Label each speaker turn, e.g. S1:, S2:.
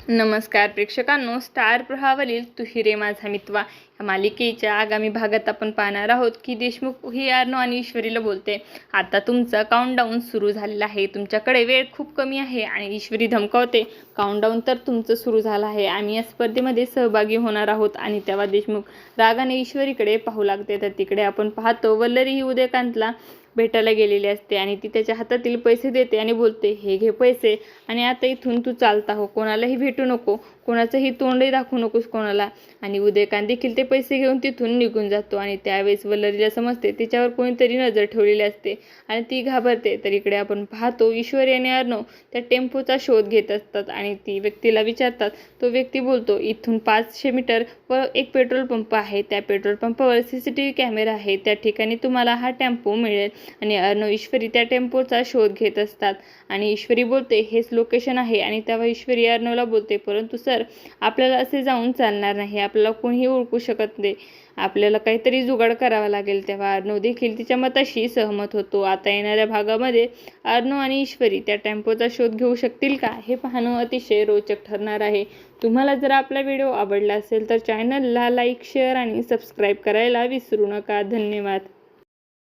S1: नमस्कार प्रेक्षकांनो, स्टार प्रवाहावरील तू ही रे माझा मितवा या मालिकेच्या आगामी भागात आपण पाहणार आहोत की देशमुख ही अर्णव आणि ईश्वरीला बोलते, आता तुमचा काउंटडाऊन सुरू झालेला आहे, तुमच्याकडे वेळ खूप कमी आहे. आणि ईश्वरी धमकावते, काउंटडाऊन तर तुमचं सुरू झालं आहे, आम्ही या स्पर्धेमध्ये सहभागी होणार आहोत. आणि तेव्हा देशमुख रागाने ईश्वरीकडे पाहू लागते. तर तिकडे आपण पाहतो वल्लरी ही उदयकांतला भेटायला गेलेली असते आणि ती त्याच्या हातातील पैसे देते आणि बोलते, हे घे पैसे आणि आता इथून तू चालता हो, कोणालाही भेटू नको, कोणाचंही तोंडही दाखवू नकोस कोणाला. आणि उदयकांत देखील ते पैसे घेऊन तिथून निघून जातो. आणि त्यावेळेस वल्लरीला समजते तिच्यावर कोणीतरी नजर ठेवलेली असते आणि ती घाबरते. तर इकडे आपण पाहतो ईश्वरी आणि अर्णव त्या टेम्पोचा शोध घेत असतात आणि ती व्यक्तीला विचारतात. तो व्यक्ती बोलतो, इथून 500 मीटर व एक पेट्रोल पंप आहे, त्या पेट्रोल पंपावर CCTV कॅमेरा आहे, त्या ठिकाणी तुम्हाला हा टेम्पो मिळेल. आणि अर्णव ईश्वरी त्या टेम्पोचा शोध घेत असतात आणि ईश्वरी बोलते, हेच लोकेशन आहे. आणि तेव्हा ईश्वरी अर्णवला बोलते, परंतु सर आपल्याला असे जाऊन चालणार नाही, आपल्याला कोणीही ओळखू शकत नाही, आपल्याला काहीतरी जुगाड करावा लागेल. तेव्हा अर्णव देखील तिच्या मताशी सहमत होतो. आता येणाऱ्या भागामध्ये अर्णव आणि ईश्वरी त्या टेम्पोचा शोध घेऊ शकतील का, हे पाहणं अतिशय रोचक ठरणार आहे. तुम्हाला जर आपला व्हिडिओ आवडला असेल तर चॅनलला लाईक, शेअर आणि सबस्क्राईब करायला विसरू नका. धन्यवाद.